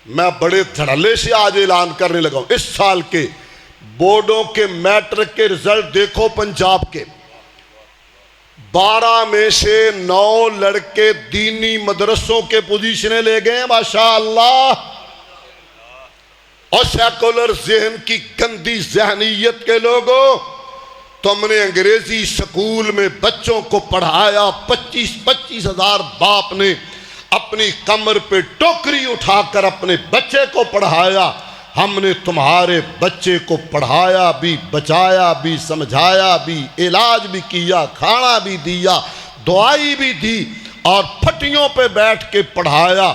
میں بڑے دھڑلے سے آج اعلان کرنے لگا ہوں، اس سال کے بورڈوں کے میٹرک کے رزلٹ دیکھو پنجاب کے، 12 میں سے 9 لڑکے دینی مدرسوں کے پوزیشنیں لے گئے ہیں ماشاءاللہ، اور سیکولر ذہن کی گندی ذہنیت کے لوگوں، تم نے انگریزی سکول میں بچوں کو پڑھایا، 25 ہزار باپ نے اپنی کمر پہ ٹوکری اٹھا کر اپنے بچے کو پڑھایا، ہم نے تمہارے بچے کو پڑھایا بھی، بچایا بھی، سمجھایا بھی، علاج بھی کیا، کھانا بھی دیا، دعائی بھی دی، اور پھٹیوں پہ بیٹھ کے پڑھایا۔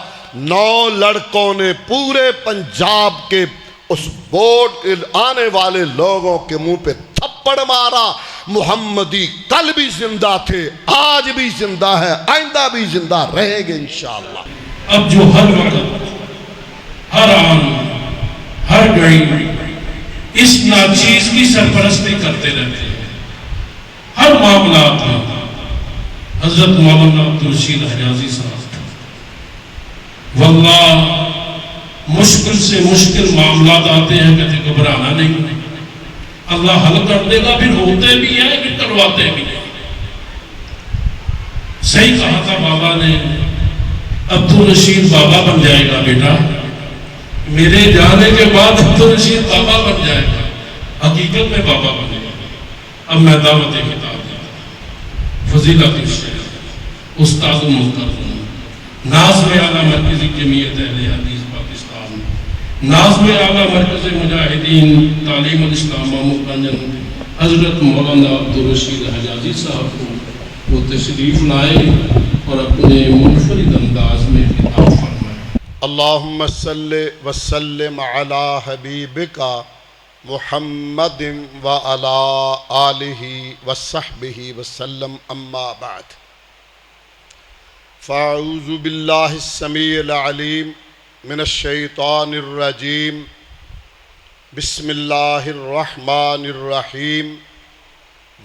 9 لڑکوں نے پورے پنجاب کے اس بورڈ آنے والے لوگوں کے منہ پہ تھپڑ مارا۔ محمدی کل بھی زندہ تھے، آج بھی زندہ ہے، آئندہ بھی زندہ رہیں گے انشاءاللہ۔ اب جو ہر وقت، ہر آن، ہر گھڑی اس ناچیز کی سرپرستی کرتے رہتے ہیں، ہر معاملات میں، حضرت مولانا عبدالرشید حجازی صاحب، واللہ مشکل سے مشکل معاملات آتے ہیں، کہتے گھبرانا نہیں، اللہ حل کر دے گا، پھر ہوتے بھی ہیں پھر کرواتے بھی ہیں۔ صحیح کہا تھا بابا نے، عبدالرشید بابا بن جائے گا بیٹا، میرے جانے کے بعد عبدالرشید بابا بن جائے گا، حقیقت میں بابا بنے گا۔ اب میں دعوت خطاب دیتا، فضیلت الشیخ استاد محترم ناظم اعلیٰ مرکزی جمعیت اہل حدیث پاکستان، ناظم اعلیٰ مرکز مجاہدین تعلیم الاسلام و مقنن حضرت مولانا عبدالرشید حجازی صاحب کو وہ تشریف لائے اور اپنے منفرد انداز میں خطاب فرمائے۔ اللہم صلی وسلم علی حبیبک محمد وعلی آلہ وصحبہ وسلم، اما بعد، فاعوذ باللہ السمیع العلیم من الشیطان الرجیم، بسم اللہ الرحمن الرحیم،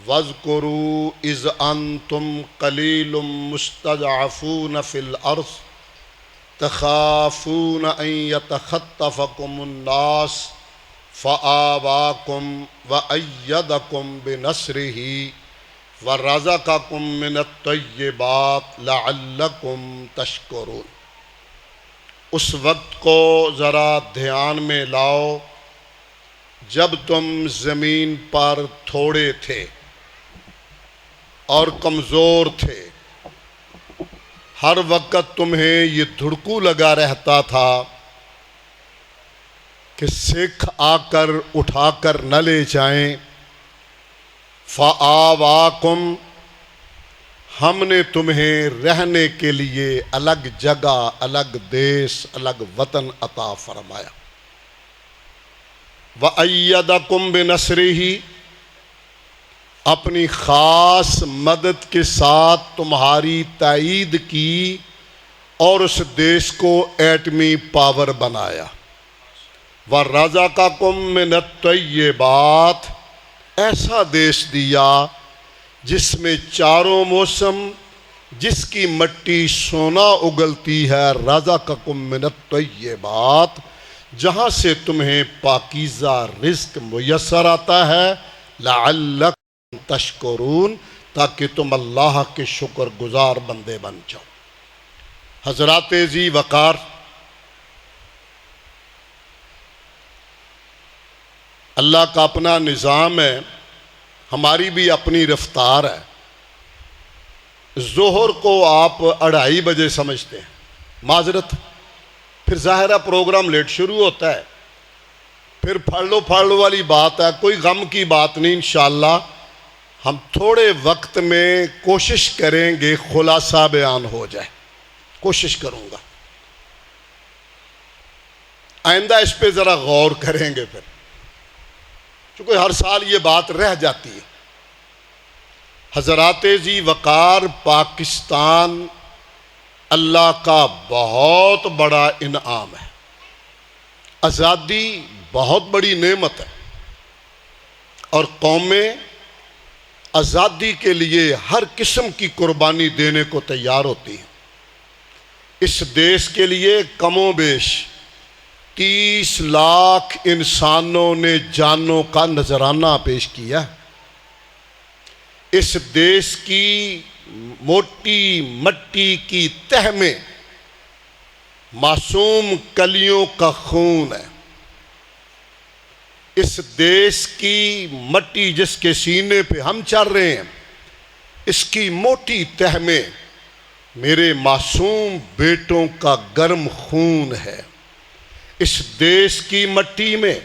وَاذْكُرُوا إِذْ أَنْتُمْ قَلِيلٌ مُسْتَضْعَفُونَ فِي الْأَرْضِ تَخَافُونَ أَنْ يَتَخَطَّفَكُمُ النَّاسُ فَآوَاكُمْ وَأَيَّدَكُمْ بِنَصْرِهِ وَرَزَقَكُمْ مِنَ الطَّيِّبَاتِ لَعَلَّكُمْ تَشْكُرُونَ۔ اس وقت کو ذرا دھیان میں لاؤ جب تم زمین پر تھوڑے تھے اور کمزور تھے، ہر وقت تمہیں یہ دھڑکو لگا رہتا تھا کہ سکھ آ کر اٹھا کر نہ لے جائیں۔ فآواکم، ہم نے تمہیں رہنے کے لیے الگ جگہ، الگ دیس، الگ وطن عطا فرمایا۔ وَأَيَّدَكُمْ بِنَصْرِهِ، اپنی خاص مدد کے ساتھ تمہاری تائید کی اور اس دیش کو ایٹمی پاور بنایا۔ وَرَزَقَكُمْ مِنَ الطَّيِّبَاتِ، ایسا دیش دیا جس میں چاروں موسم، جس کی مٹی سونا اگلتی ہے۔ رَزَقَكُمْ مِنَ الطَّيِّبَاتِ، جہاں سے تمہیں پاکیزہ رزق میسر آتا ہے۔ لَعَلَّكُمْ تشکرون، تاکہ تم اللہ کے شکر گزار بندے بن جاؤ۔ حضرات ذی وقار، اللہ کا اپنا نظام ہے، ہماری بھی اپنی رفتار ہے۔ ظہر کو آپ 2:30 بجے سمجھتے ہیں، معذرت، پھر ظاہرہ پروگرام لیٹ شروع ہوتا ہے، پھر پھڑ لو والی بات ہے، کوئی غم کی بات نہیں۔ انشاءاللہ ہم تھوڑے وقت میں کوشش کریں گے خلاصہ بیان ہو جائے، کوشش کروں گا، آئندہ اس پہ ذرا غور کریں گے پھر، چونکہ ہر سال یہ بات رہ جاتی ہے۔ حضرات ذی وقار، پاکستان اللہ کا بہت بڑا انعام ہے، آزادی بہت بڑی نعمت ہے، اور قومیں آزادی کے لیے ہر قسم کی قربانی دینے کو تیار ہوتی ہیں۔ اس دیش کے لیے کم و بیش 30 لاکھ انسانوں نے جانوں کا نذرانہ پیش کیا۔ اس دیش کی موٹی مٹی کی تہ میں معصوم کلیوں کا خون ہے۔ اس دیش کی مٹی جس کے سینے پہ ہم چل رہے ہیں، اس کی موٹی تہ میں میرے معصوم بیٹوں کا گرم خون ہے۔ اس دیش کی مٹی میں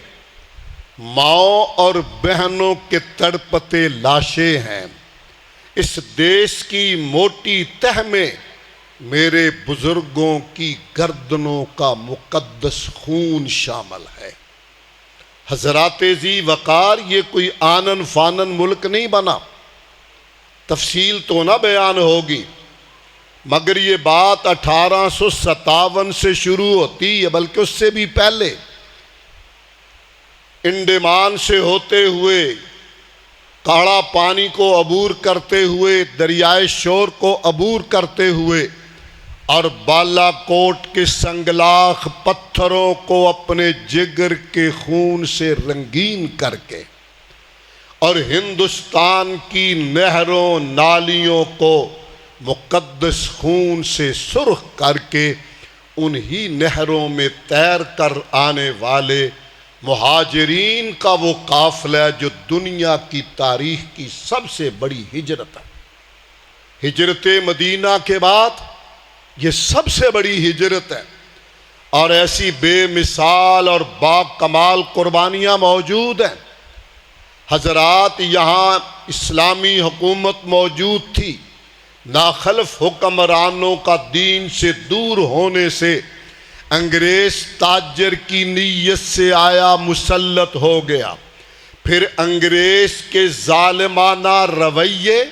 ماؤں اور بہنوں کے تڑپتے لاشیں ہیں۔ اس دیش کی موٹی تہ میں میرے بزرگوں کی گردنوں کا مقدس خون شامل ہے۔ حضرات ذی وقار، یہ کوئی آنن فانن ملک نہیں بنا، تفصیل تو نہ بیان ہوگی، مگر یہ بات 1857 سے شروع ہوتی ہے، بلکہ اس سے بھی پہلے انڈمان سے ہوتے ہوئے، کاڑا پانی کو عبور کرتے ہوئے، دریائے شور کو عبور کرتے ہوئے، اور بالا کوٹ کے سنگلاخ پتھروں کو اپنے جگر کے خون سے رنگین کر کے، اور ہندوستان کی نہروں نالیوں کو مقدس خون سے سرخ کر کے انہی نہروں میں تیر کر آنے والے مہاجرین کا وہ قافلہ ہے جو دنیا کی تاریخ کی سب سے بڑی ہجرت ہے۔ ہجرت مدینہ کے بعد یہ سب سے بڑی ہجرت ہے، اور ایسی بے مثال اور با کمال قربانیاں موجود ہیں۔ حضرات، یہاں اسلامی حکومت موجود تھی، ناخلف حکمرانوں کا دین سے دور ہونے سے انگریز تاجر کی نیت سے آیا، مسلط ہو گیا۔ پھر انگریز کے ظالمانہ رویے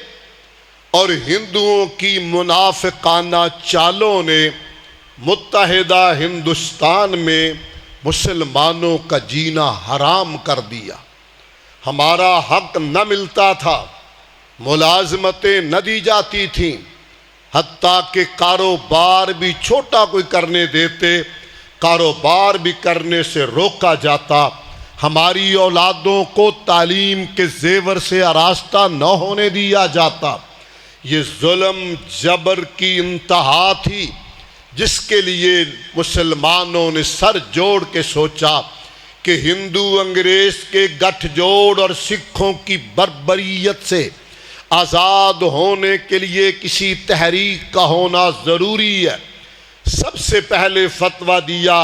اور ہندوؤں کی منافقانہ چالوں نے متحدہ ہندوستان میں مسلمانوں کا جینا حرام کر دیا۔ ہمارا حق نہ ملتا تھا، ملازمتیں نہ دی جاتی تھیں، حتیٰ کہ کاروبار بھی چھوٹا کوئی کرنے دیتے، کاروبار بھی کرنے سے روکا جاتا۔ ہماری اولادوں کو تعلیم کے زیور سے آراستہ نہ ہونے دیا جاتا۔ یہ ظلم جبر کی انتہا تھی، جس کے لیے مسلمانوں نے سر جوڑ کے سوچا کہ ہندو انگریز کے گٹھ جوڑ اور سکھوں کی بربریت سے آزاد ہونے کے لیے کسی تحریک کا ہونا ضروری ہے۔ سب سے پہلے فتویٰ دیا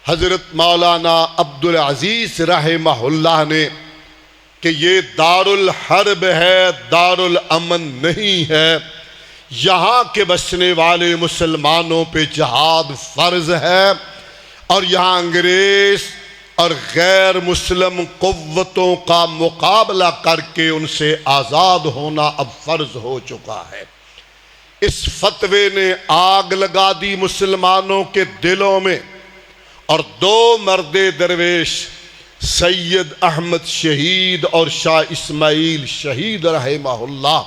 حضرت مولانا عبدالعزیز رحمہ اللہ نے کہ یہ دار الحرب ہے، دار الامن نہیں ہے۔ یہاں کے بسنے والے مسلمانوں پہ جہاد فرض ہے، اور یہاں انگریز اور غیر مسلم قوتوں کا مقابلہ کر کے ان سے آزاد ہونا اب فرض ہو چکا ہے۔ اس فتوے نے آگ لگا دی مسلمانوں کے دلوں میں، اور 2 مرد درویش، سید احمد شہید اور شاہ اسماعیل شہید رحمہ اللہ،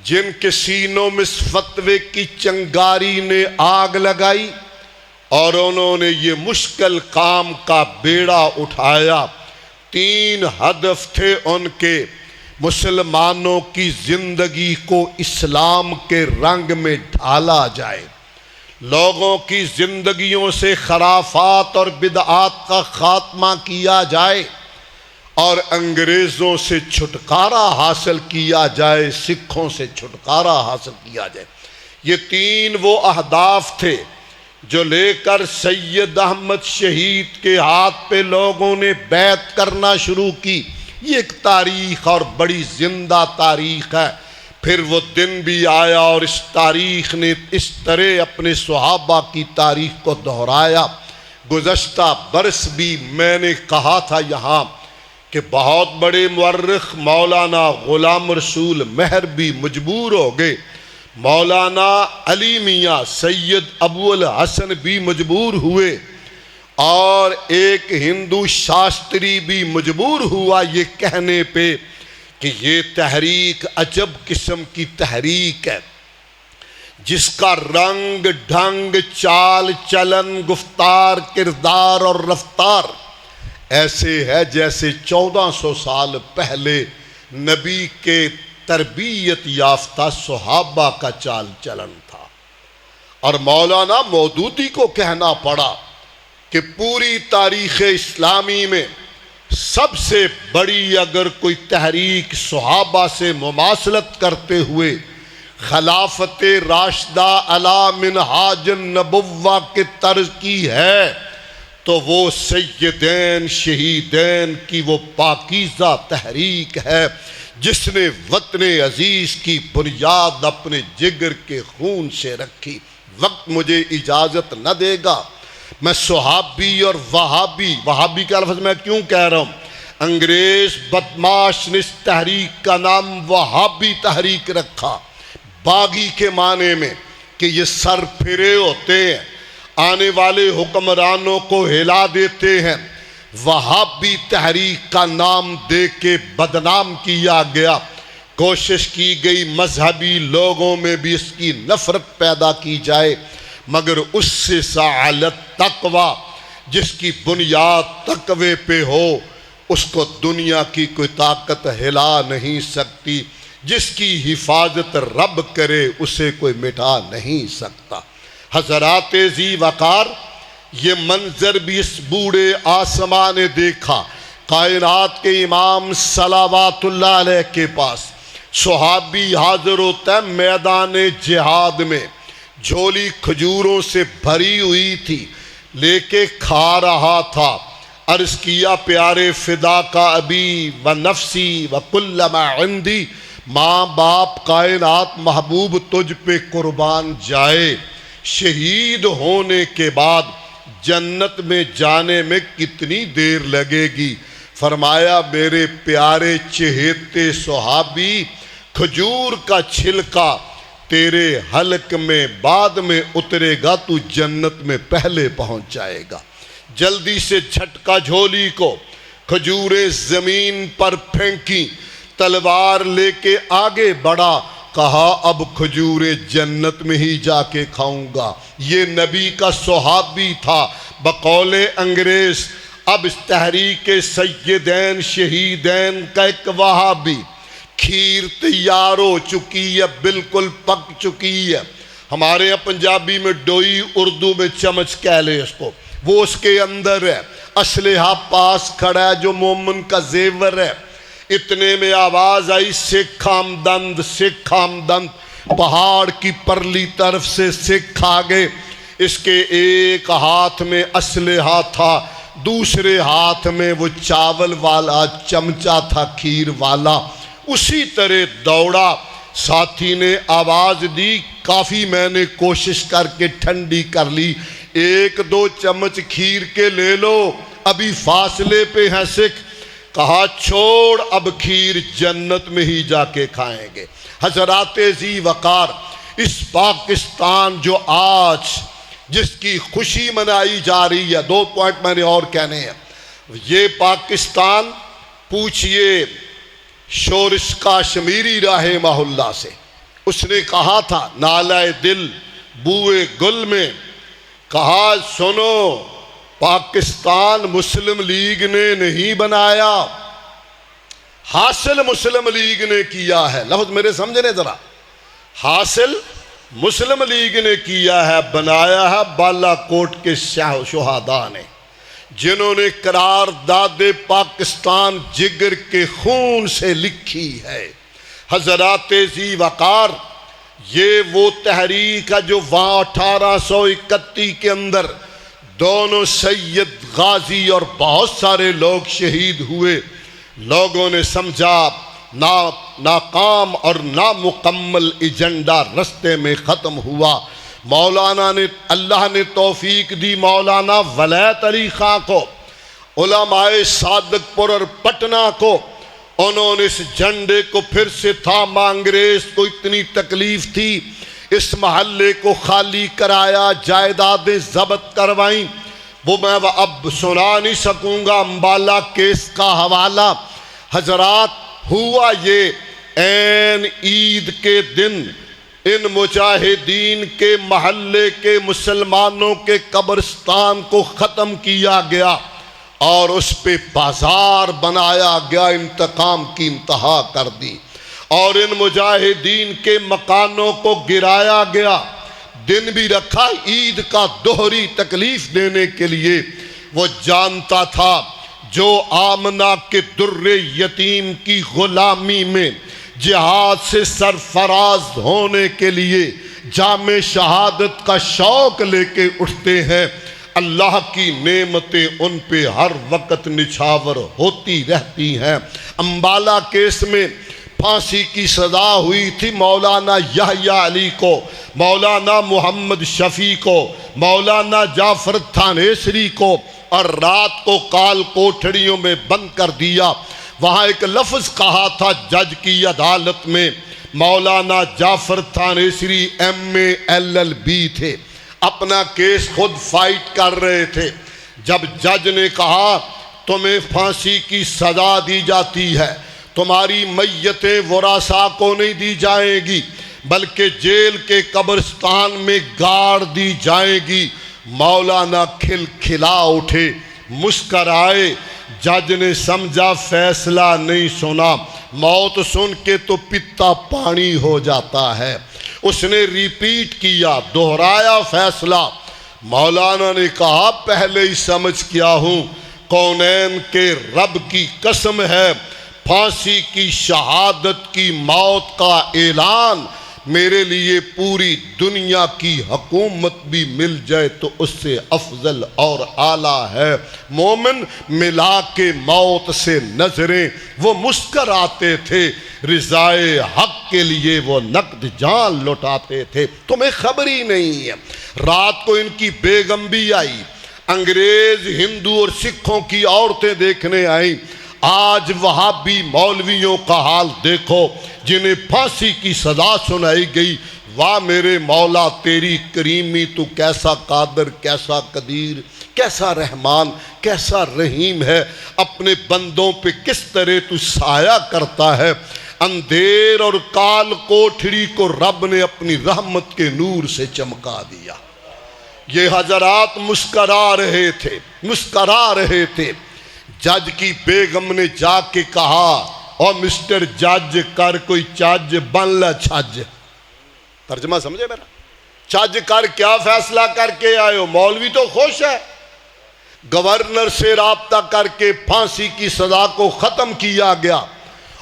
جن کے سینوں میں اس فتوے کی چنگاری نے آگ لگائی، اور انہوں نے یہ مشکل کام کا بیڑا اٹھایا۔ 3 ہدف تھے ان کے: مسلمانوں کی زندگی کو اسلام کے رنگ میں ڈھالا جائے، لوگوں کی زندگیوں سے خرافات اور بدعات کا خاتمہ کیا جائے، اور انگریزوں سے چھٹکارا حاصل کیا جائے، سکھوں سے چھٹکارا حاصل کیا جائے۔ یہ 3 وہ اہداف تھے جو لے کر سید احمد شہید کے ہاتھ پہ لوگوں نے بیعت کرنا شروع کی۔ یہ ایک تاریخ اور بڑی زندہ تاریخ ہے۔ پھر وہ دن بھی آیا اور اس تاریخ نے اس طرح اپنے صحابہ کی تاریخ کو دہرایا۔ گزشتہ برس بھی میں نے کہا تھا یہاں کہ بہت بڑے مورخ مولانا غلام رسول مہر بھی مجبور ہو گئے، مولانا علی میاں سید ابو الحسن بھی مجبور ہوئے، اور ایک ہندو شاستری بھی مجبور ہوا یہ کہنے پہ کہ یہ تحریک عجب قسم کی تحریک ہے۔ جس کا رنگ ڈھنگ چال چلن گفتار کردار اور رفتار ایسے ہے جیسے 1400 سال پہلے نبی کے تربیت یافتہ صحابہ کا چال چلن تھا۔ اور مولانا مودودی کو کہنا پڑا کہ پوری تاریخ اسلامی میں سب سے بڑی اگر کوئی تحریک صحابہ سے مماثلت کرتے ہوئے خلافت راشدہ علی منہاج النبوہ کے طرز کی ہے تو وہ سیدین شہیدین کی وہ پاکیزہ تحریک ہے جس نے وطن عزیز کی بنیاد اپنے جگر کے خون سے رکھی۔ وقت مجھے اجازت نہ دے گا میں صحابی اور وہابی کا لفظ میں کیوں کہہ رہا ہوں، انگریز بدماش نے اس تحریک کا نام وہابی تحریک رکھا، باغی کے معنی میں کہ یہ سر پھرے ہوتے ہیں، آنے والے حکمرانوں کو ہلا دیتے ہیں۔ وہابی تحریک کا نام دے کے بدنام کیا گیا، کوشش کی گئی مذہبی لوگوں میں بھی اس کی نفرت پیدا کی جائے، مگر اس سے سعالت تقوی جس کی بنیاد تقوی پہ ہو اس کو دنیا کی کوئی طاقت ہلا نہیں سکتی، جس کی حفاظت رب کرے اسے کوئی مٹا نہیں سکتا۔ حضرات ذی وقار، یہ منظر بھی اس بوڑھے آسمان نے دیکھا، کائنات کے امام صلوات اللہ علیہ کے پاس صحابی حاضر ہوتا ہے میدان جہاد میں، جھولی کھجوروں سے بھری ہوئی تھی، لے کے کھا رہا تھا، عرض کیا پیارے فدا کا ابی و نفسی و کل ما عندی، ماں باپ کائنات محبوب تجھ پہ قربان جائے، شہید ہونے کے بعد جنت میں جانے میں کتنی دیر لگے گی؟ فرمایا میرے پیارے چہیتے صحابی، کھجور کا چھلکا تیرے حلق میں بعد میں اترے گا، تو جنت میں پہلے پہنچ جائے گا۔ جلدی سے جھٹکا جھولی کو، کھجوریں زمین پر پھینکی، تلوار لے کے آگے بڑھا، کہا اب کھجوریں جنت میں ہی جا کے کھاؤں گا۔ یہ نبی کا صحابی تھا بقول انگریز، اب اس تحریک سیدین شہیدین کا ایک وہابی، کھیر تیار ہو چکی ہے، بالکل پک چکی ہے، ہمارے یہاں پنجابی میں ڈوئی، اردو میں چمچ کہہ لے اس کو، وہ اس کے اندر ہے، اسلحہ پاس کھڑا ہے جو مومن کا زیور ہے۔ اتنے میں آواز آئی سکھ آمدند، سکھ آمدند، پہاڑ کی پرلی طرف سے سکھ آگے، اس کے ایک ہاتھ میں اسلحہ تھا، دوسرے ہاتھ میں وہ چاول والا چمچہ تھا کھیر والا، اسی طرح دوڑا۔ ساتھی نے آواز دی کافی میں نے کوشش کر کے ٹھنڈی کر لی، ایک دو چمچ کھیر کے لے لو، ابھی فاصلے پہ ہیں سکھ۔ کہا چھوڑ اب کھیر جنت میں ہی جا کے کھائیں گے۔ حضرات ذی وقار، اس پاکستان جو آج جس کی خوشی منائی جا رہی ہے، 2 پوائنٹ میں نے اور کہنے ہیں، یہ پاکستان پوچھئے شورش کاشمیری رحمہ اللہ سے، اس نے کہا تھا نالہ دل بوئے گل میں، کہا سنو پاکستان مسلم لیگ نے نہیں بنایا، حاصل مسلم لیگ نے کیا ہے، لفظ میرے سمجھنے ذرا، حاصل مسلم لیگ نے کیا ہے، بنایا ہے بالا کوٹ کے شہداء نے، جنہوں نے قرارداد پاکستان جگر کے خون سے لکھی ہے۔ حضرات ذی وقار، یہ وہ تحریک ہے جو وہاں 1831 کے اندر دونوں سید غازی اور بہت سارے لوگ شہید ہوئے، لوگوں نے سمجھا ناکام اور نامکمل ایجنڈا رستے میں ختم ہوا۔ مولانا نے اللہ نے توفیق دی مولانا ولایت علی خان کو، علماء صادق پور اور پٹنہ کو، انہوں نے اس جھنڈے کو پھر سے تھاما۔ انگریز کو اتنی تکلیف تھی، اس محلے کو خالی کرایا، جائیدادیں ضبط کروائیں، وہ میں اب سنا نہیں سکوں گا، امبالہ کیس کا حوالہ۔ حضرات ہوا یہ عین عید کے دن ان مجاہدین کے محلے کے مسلمانوں کے قبرستان کو ختم کیا گیا اور اس پہ بازار بنایا گیا، انتقام کی انتہا کر دی، اور ان مجاہدین کے مکانوں کو گرایا گیا، دن بھی رکھا عید کا دوہری تکلیف دینے کے لیے۔ وہ جانتا تھا جو آمنہ کے در یتیم کی غلامی میں جہاد سے سرفراز ہونے کے لیے جام شہادت کا شوق لے کے اٹھتے ہیں، اللہ کی نعمتیں ان پہ ہر وقت نچھاور ہوتی رہتی ہیں۔ امبالہ کیس میں پھانسی کی سزا ہوئی تھی مولانا یحییٰ علی کو، مولانا محمد شفیع کو، مولانا جعفر تھانیسری کو، اور رات کو کال کوٹھڑیوں میں بند کر دیا۔ وہاں ایک لفظ کہا تھا جج کی عدالت میں، مولانا جعفر تھانیسری MA LLB تھے، اپنا کیس خود فائٹ کر رہے تھے۔ جب جج نے کہا تمہیں پھانسی کی سزا دی جاتی ہے، تمہاری میتیں ورثاء کو نہیں دی جائیں گی بلکہ جیل کے قبرستان میں گاڑ دی جائیں گی، مولانا کھلکھلا اٹھے، مسکرائے۔ جج نے سمجھا فیصلہ نہیں سنا، موت سن کے تو پتا پانی ہو جاتا ہے۔ اس نے ریپیٹ کیا، دہرایا فیصلہ۔ مولانا نے کہا پہلے ہی سمجھ کیا ہوں، کونین کے رب کی قسم ہے، پھانسی کی شہادت کی موت کا اعلان میرے لیے پوری دنیا کی حکومت بھی مل جائے تو اس سے افضل اور اعلیٰ ہے۔ مومن ملا کے موت سے نظریں وہ مسکراتے تھے، رضائے حق کے لیے وہ نقد جان لوٹاتے تھے۔ تمہیں خبر ہی نہیں ہے، رات کو ان کی بیگم بھی آئی، انگریز ہندو اور سکھوں کی عورتیں دیکھنے آئیں۔ آج وہابی مولویوں کا حال دیکھو جنہیں پھانسی کی سزا سنائی گئی۔ واہ میرے مولا تیری کریمی، تو کیسا قادر، کیسا قدیر، کیسا رحمان، کیسا رحیم ہے، اپنے بندوں پہ کس طرح تو سایہ کرتا ہے۔ اندھیر اور کال کوٹھڑی کو رب نے اپنی رحمت کے نور سے چمکا دیا۔ یہ حضرات مسکرا رہے تھے۔ جج کی بیگم نے جا کے کہا، اور مسٹر جج کر کوئی چج بن لا چھج۔ ترجمہ سمجھے میرا؟ چج کر کیا فیصلہ کر کے آئے ہو؟ مولوی تو خوش ہے، گورنر سے رابطہ کر کے پھانسی کی سزا کو ختم کیا گیا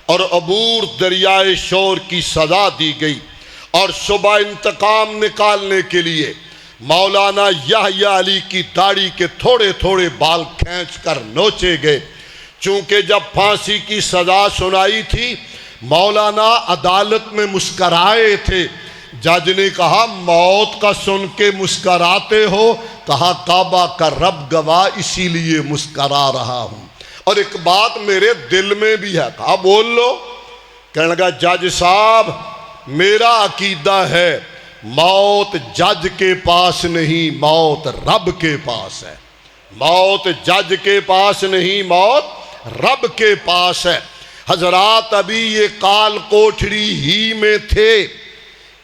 اور عبور دریائے شور کی سزا دی گئی، اور صبح انتقام نکالنے کے لیے مولانا یحییٰ علی کی داڑھی کے تھوڑے تھوڑے بال کھینچ کر نوچے گئے۔ چونکہ جب پھانسی کی سزا سنائی تھی مولانا عدالت میں مسکرائے تھے۔ جج نے کہا موت کا سن کے مسکراتے ہو؟ کہا کعبہ کا رب گواہ اسی لیے مسکرا رہا ہوں، اور ایک بات میرے دل میں بھی ہے۔ کہا بول لو۔ کہنے لگا جج صاحب میرا عقیدہ ہے موت جج کے پاس نہیں، موت رب کے پاس ہے۔ موت جج کے پاس نہیں، موت رب کے پاس ہے۔ حضرات ابھی یہ کال کوٹھڑی ہی میں تھے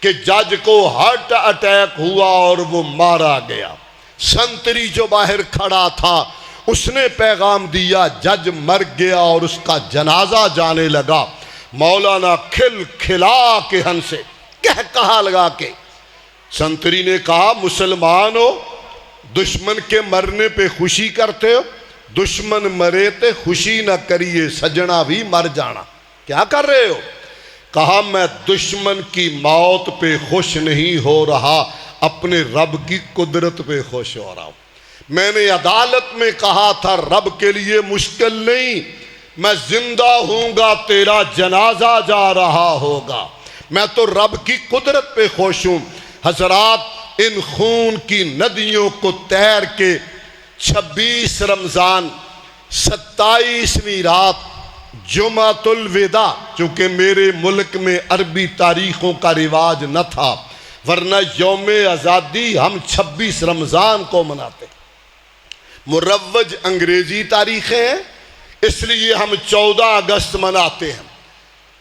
کہ جج کو ہارٹ اٹیک ہوا اور وہ مارا گیا۔ سنتری جو باہر کھڑا تھا اس نے پیغام دیا جج مر گیا، اور اس کا جنازہ جانے لگا۔ مولانا کھلا کے ہنسے، کہا لگا کے۔ سنتری نے کہا مسلمان ہو، دشمن کے مرنے پہ خوشی کرتے ہو؟ دشمن مرے تے خوشی نہ کریے، سجنا بھی مر جانا، کیا کر رہے ہو؟ کہا میں دشمن کی موت پہ خوش نہیں ہو رہا، اپنے رب کی قدرت پہ خوش ہو رہا ہوں۔ میں نے عدالت میں کہا تھا رب کے لیے مشکل نہیں، میں زندہ ہوں گا تیرا جنازہ جا رہا ہوگا، میں تو رب کی قدرت پہ خوش ہوں۔ حضرات ان خون کی ندیوں کو تیر کے 26 رمضان 27ویں رات جمعۃ الوداع، چونکہ میرے ملک میں عربی تاریخوں کا رواج نہ تھا ورنہ یوم آزادی ہم 26 رمضان کو مناتے، مروج انگریزی تاریخیں ہیں اس لیے ہم 14 اگست مناتے ہیں،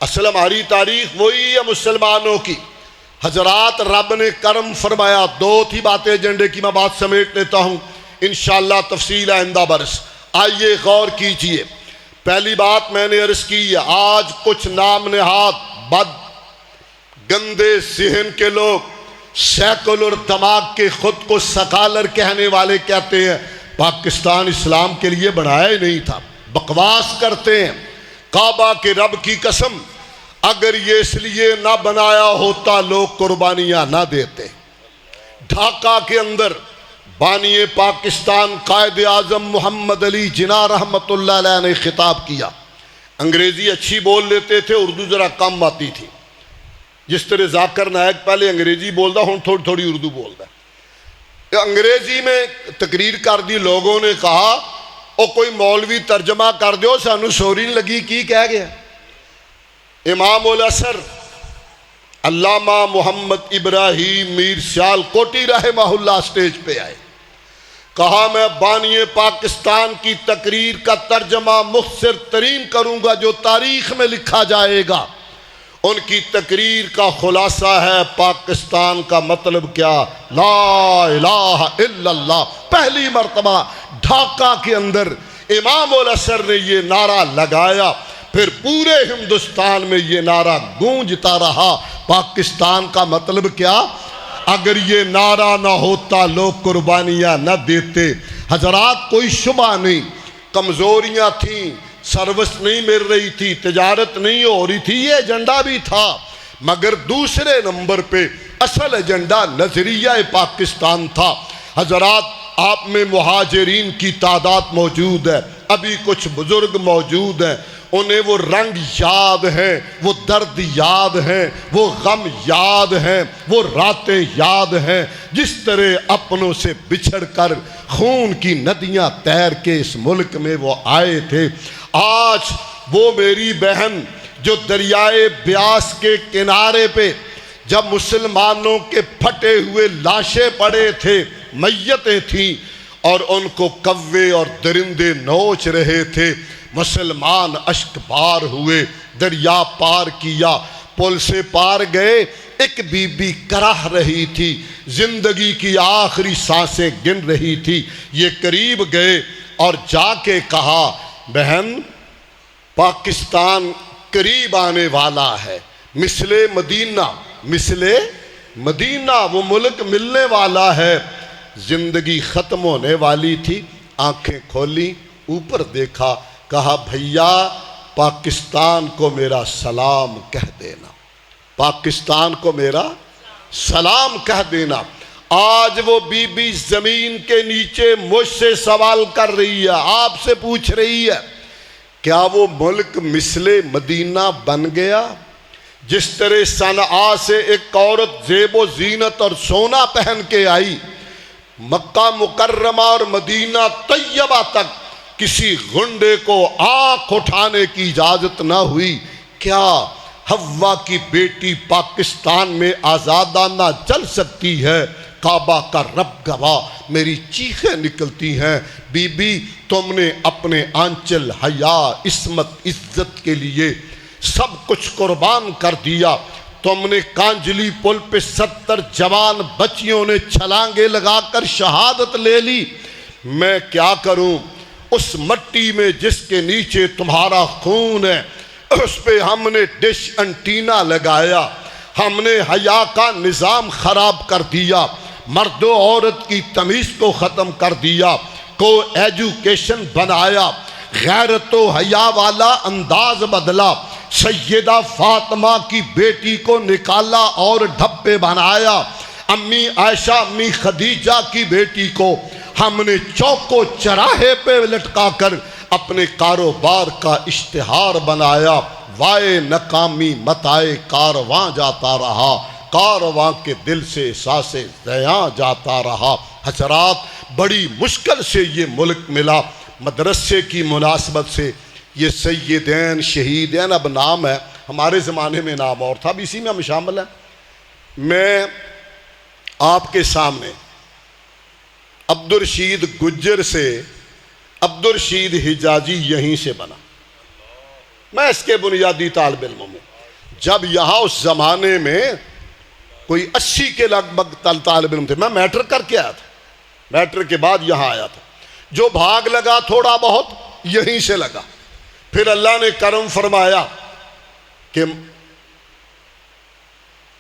اصل ہماری تاریخ وہی ہے مسلمانوں کی۔ حضرات رب نے کرم فرمایا، دو تھی باتیں ایجنڈے کی، میں بات سمیٹ لیتا ہوں انشاءاللہ تفصیل آئندہ برس۔ آئیے غور کیجئے، پہلی بات میں نے عرض کی ہے، آج کچھ نام نہاد بد گندے ذہن کے لوگ سیکولر دماغ کے خود کو سکالر کہنے والے کہتے ہیں پاکستان اسلام کے لیے بنایا ہی نہیں تھا، بکواس کرتے ہیں۔ کعبہ کے رب کی قسم اگر یہ اس لیے نہ بنایا ہوتا لوگ قربانیاں نہ دیتے۔ ڈھاکہ کے اندر بانی پاکستان قائد اعظم محمد علی جناح رحمت اللہ علیہ نے خطاب کیا۔ انگریزی اچھی بول لیتے تھے، اردو ذرا کم آتی تھی۔ جس طرح ذاکر نائک پہلے انگریزی بولدا ہوں تھوڑی تھوڑی اردو بولدا۔ انگریزی میں تقریر کر دی، لوگوں نے کہا او کوئی مولوی ترجمہ کر دیو، سانو سوری نہیں لگی کی کہہ گیا۔ امام الاثر علامہ محمد ابراہیم میر سیال کوٹی رحمہ اللہ سٹیج پہ آئے، کہا میں بانی پاکستان کی تقریر کا ترجمہ مختصر ترین کروں گا جو تاریخ میں لکھا جائے گا۔ ان کی تقریر کا خلاصہ ہے پاکستان کا مطلب کیا، لا الہ الا اللہ۔ پہلی مرتبہ ڈھاکہ کے اندر امام الاثر نے یہ نعرہ لگایا، پھر پورے ہندوستان میں یہ نعرہ گونجتا رہا، پاکستان کا مطلب کیا۔ اگر یہ نعرہ نہ ہوتا لوگ قربانیاں نہ دیتے۔ حضرات کوئی شبہ نہیں، کمزوریاں تھیں، سروس نہیں مل رہی تھی، تجارت نہیں ہو رہی تھی، یہ ایجنڈا بھی تھا، مگر دوسرے نمبر پہ اصل ایجنڈا نظریہ پاکستان تھا۔ حضرات آپ میں مہاجرین کی تعداد موجود ہے، ابھی کچھ بزرگ موجود ہیں، انہیں وہ رنگ یاد ہیں، وہ درد یاد ہیں، وہ غم یاد ہیں، وہ راتیں یاد ہیں، جس طرح اپنوں سے بچھڑ کر خون کی ندیاں تیر کے اس ملک میں وہ آئے تھے۔ آج وہ میری بہن جو دریائے بیاس کے کنارے پہ جب مسلمانوں کے پھٹے ہوئے لاشیں پڑے تھے، میتیں تھیں، اور ان کو کوے اور درندے نوچ رہے تھے، مسلمان اشک بار ہوئے، دریا پار کیا، پل سے پار گئے، ایک بی بی کرہ رہی تھی، زندگی کی آخری سانسیں گن رہی تھی، یہ قریب گئے اور جا کے کہا بہن پاکستان قریب آنے والا ہے، مثل مدینہ وہ ملک ملنے والا ہے۔ زندگی ختم ہونے والی تھی، آنکھیں کھولی، اوپر دیکھا، کہا بھیا پاکستان کو میرا سلام کہہ دینا، پاکستان کو میرا سلام کہہ دینا۔ آج وہ بی بی زمین کے نیچے مجھ سے سوال کر رہی ہے، آپ سے پوچھ رہی ہے کیا وہ ملک مثل مدینہ بن گیا؟ جس طرح صنعاء سے ایک عورت زیب و زینت اور سونا پہن کے آئی، مکہ مکرمہ اور مدینہ طیبہ تک کسی غنڈے کو آنکھ اٹھانے کی اجازت نہ ہوئی، کیا حوا کی بیٹی پاکستان میں آزادانہ چل سکتی ہے؟ کعبہ کا رب گواہ میری چیخیں نکلتی ہیں، بی بی تم نے اپنے آنچل حیا عصمت عزت کے لیے سب کچھ قربان کر دیا۔ تم نے کانجلی پل پہ 70 جوان بچیوں نے چھلانگے لگا کر شہادت لے لی، میں کیا کروں؟ اس مٹی میں جس کے نیچے تمہارا خون ہے، اس پہ ہم نے ڈش انٹینا لگایا، ہم نے حیا کا نظام خراب کر دیا، مرد و عورت کی تمیز کو ختم کر دیا، کو ایجوکیشن بنایا، غیرت و حیا والا انداز بدلا، سیدہ فاطمہ کی بیٹی کو نکالا اور ڈھپے بنایا، امی عائشہ امی خدیجہ کی بیٹی کو ہم نے چوک و چراہے پہ لٹکا کر اپنے کاروبار کا اشتہار بنایا، وائے ناکامی متائے کارواں جاتا رہا، کارواں کے دل سے احساس زیاں جاتا رہا۔ حضرات بڑی مشکل سے یہ ملک ملا، مدرسے کی مناسبت سے یہ سیدین شہیدین اب نام ہے، ہمارے زمانے میں نام اور تھا، اب اسی میں ہم شامل ہیں۔ میں آپ کے سامنے عبدالرشید گجر سے عبدالرشید حجازی یہیں سے بنا، میں اس کے بنیادی طالب علم ہوں۔ جب یہاں اس زمانے میں کوئی 80 کے لگ بھگ طالب علم تھے. میں میٹرک کر کے آیا تھا, میٹرک کے بعد یہاں آیا تھا. جو بھاگ لگا تھوڑا بہت یہیں سے لگا. پھر اللہ نے کرم فرمایا کہ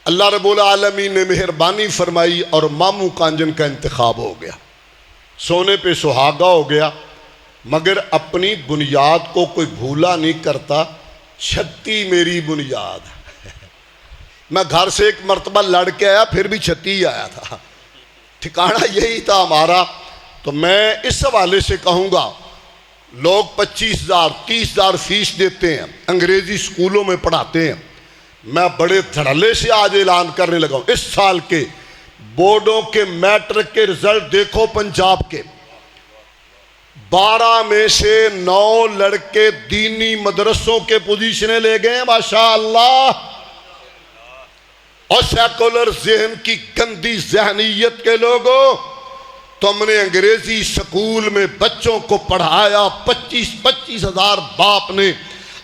اللہ رب العالمین نے مہربانی فرمائی اور ماموں کانجن کا انتخاب ہو گیا. سونے پہ سہاگا ہو گیا, مگر اپنی بنیاد کو کوئی بھولا نہیں کرتا. چھتی میری بنیاد. میں گھر سے ایک مرتبہ لڑ کے آیا, پھر بھی چھتی ہی آیا تھا, ٹھکانہ یہی تھا ہمارا. تو میں اس حوالے سے کہوں گا, لوگ 25,000 30,000 فیس دیتے ہیں, انگریزی سکولوں میں پڑھاتے ہیں. میں بڑے دھڑلے سے آج اعلان کرنے لگا ہوں, اس سال کے بورڈوں کے میٹرک کے رزلٹ دیکھو. پنجاب کے 12 میں سے 9 لڑکے دینی مدرسوں کے پوزیشنیں لے گئے ہیں ماشاءاللہ. اور سیکولر ذہن کی گندی ذہنیت کے لوگوں, تم نے انگریزی سکول میں بچوں کو پڑھایا. 25 ہزار باپ نے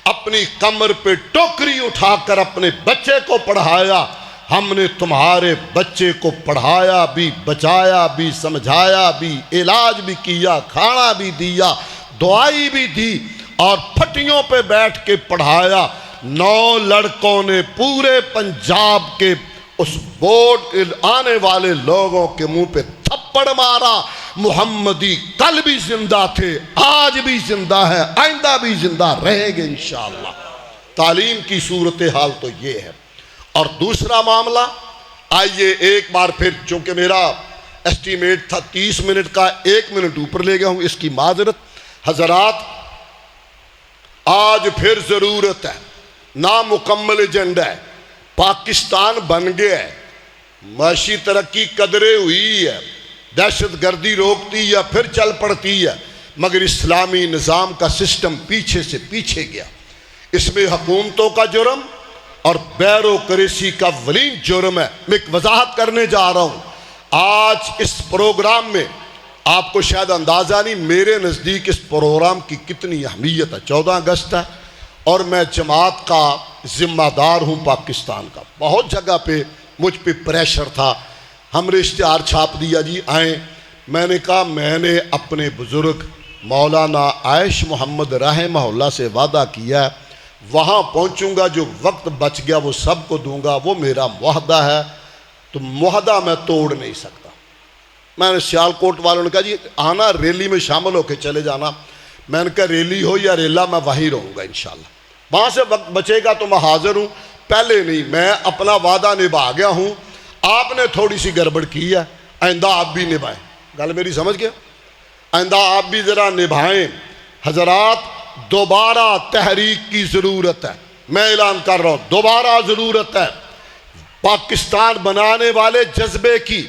اپنی کمر پہ ٹوکری اٹھا کر اپنے بچے کو پڑھایا. ہم نے تمہارے بچے کو پڑھایا بھی, بچایا بھی, سمجھایا بھی, علاج بھی کیا, کھانا بھی دیا, دعائی بھی دی, اور پھٹیوں پہ بیٹھ کے پڑھایا. 9 لڑکوں نے پورے پنجاب کے اس بورڈ آنے والے لوگوں کے منہ پہ تھپڑ مارا. محمدی کل بھی زندہ تھے, آج بھی زندہ ہے, آئندہ بھی زندہ رہیں گے انشاءاللہ. تعلیم کی صورتحال تو یہ ہے. اور دوسرا معاملہ, آئیے ایک بار پھر, چونکہ میرا ایسٹیمیٹ تھا 30 منٹ کا, 1 منٹ اوپر لے گیا ہوں, اس کی معذرت. حضرات, آج پھر ضرورت ہے, نامکمل ایجنڈا ہے. پاکستان بن گیا ہے, معاشی ترقی قدرے ہوئی ہے, دہشت گردی روکتی یا پھر چل پڑتی ہے, مگر اسلامی نظام کا سسٹم پیچھے سے پیچھے گیا. اس میں حکومتوں کا جرم اور بیوروکریسی کا ولین جرم ہے. میں ایک وضاحت کرنے جا رہا ہوں. آج اس پروگرام میں آپ کو شاید اندازہ نہیں, میرے نزدیک اس پروگرام کی کتنی اہمیت ہے. 14 اگست ہے اور میں جماعت کا ذمہ دار ہوں پاکستان کا. بہت جگہ پہ مجھ پہ پریشر تھا, ہم نے اشتہار چھاپ دیا جی آئیں. میں نے کہا میں نے اپنے بزرگ مولانا عائش محمد رحمہ اللہ سے وعدہ کیا ہے, وہاں پہنچوں گا, جو وقت بچ گیا وہ سب کو دوں گا. وہ میرا معاہدہ ہے, تو معاہدہ میں توڑ نہیں سکتا. میں نے سیالکوٹ والوں نے کہا جی آنا, ریلی میں شامل ہو کے چلے جانا. میں نے کہا ریلی ہو یا ریلا میں وہیں رہوں گا انشاءاللہ. وہاں سے وقت بچے گا تو میں حاضر ہوں. پہلے نہیں, میں اپنا وعدہ نبھا گیا ہوں. آپ نے تھوڑی سی گڑبڑ کی ہے, آئندہ آپ بھی نبھائیں. گل میری سمجھ گیا؟ آئندہ آپ بھی ذرا نبھائیں. حضرات, دوبارہ تحریک کی ضرورت ہے. میں اعلان کر رہا ہوں, دوبارہ ضرورت ہے پاکستان بنانے والے جذبے کی.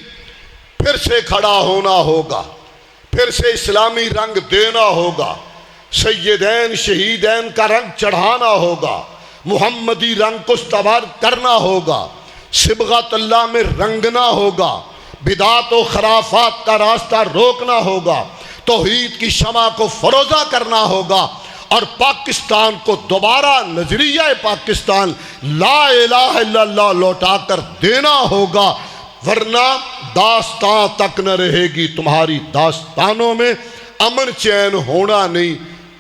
پھر سے کھڑا ہونا ہوگا, پھر سے اسلامی رنگ دینا ہوگا, سیدین شہیدین کا رنگ چڑھانا ہوگا, محمدی رنگ کو استوار کرنا ہوگا, صبغت اللہ میں رنگنا ہوگا, بدعات و خرافات کا راستہ روکنا ہوگا, توحید کی شمع کو فروزہ کرنا ہوگا, اور پاکستان کو دوبارہ نظریہ پاکستان لا الہ الا اللہ لوٹا کر دینا ہوگا. ورنہ داستان تک نہ رہے گی تمہاری داستانوں میں. امن چین ہونا نہیں,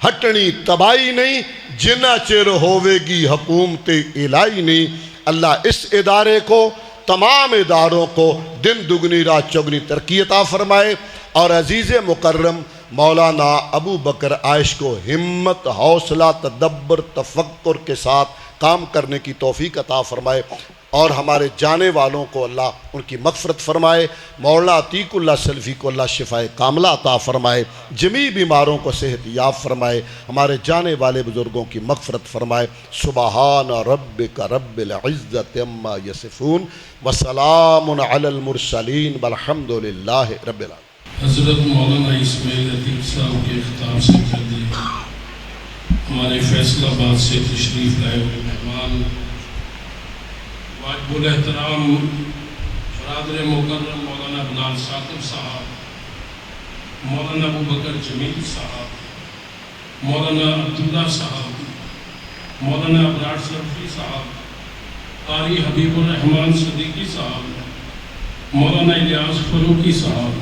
ہٹنی تباہی نہیں, جنہ چر ہوے گی حکومت الہی نہیں. اللہ اس ادارے کو, تمام اداروں کو دن دگنی رات چگنی ترقی عطا فرمائے, اور عزیز مکرم مولانا ابو بکر عائش کو ہمت, حوصلہ, تدبر, تفکر کے ساتھ کام کرنے کی توفیق عطا فرمائے, اور ہمارے جانے والوں کو اللہ ان کی مغفرت فرمائے. مولانا عتیق اللہ سلفی کو اللہ شفائے کاملہ عطا فرمائے, جمیع بیماروں کو صحت یاب فرمائے, ہمارے جانے والے بزرگوں کی مغفرت فرمائے. سبحان ربک رب العزت عما یصفون وسلام علی المرسلین والحمد للہ رب العالمین. حضرت مولانا اسماعیل عتیق صاحب کے خطاب سے پہلے ہمارے فیصل آباد سے تشریف لائے ہوئے مہمان واجب الاحترام برادر مکرم مولانا بلال ثاقب صاحب, مولانا ابو بکر جمیل صاحب, مولانا عبداللہ صاحب, مولانا ابرار سلفی صاحب, قاری حبیب الرحمان صدیقی صاحب، مولانا الیاس فروقی صاحب،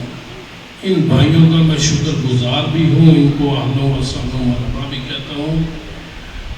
ان بھائیوں کا میں شکر گزار بھی ہوں، ان کو اہلا و سہلا مرحبا بھی کہتا ہوں۔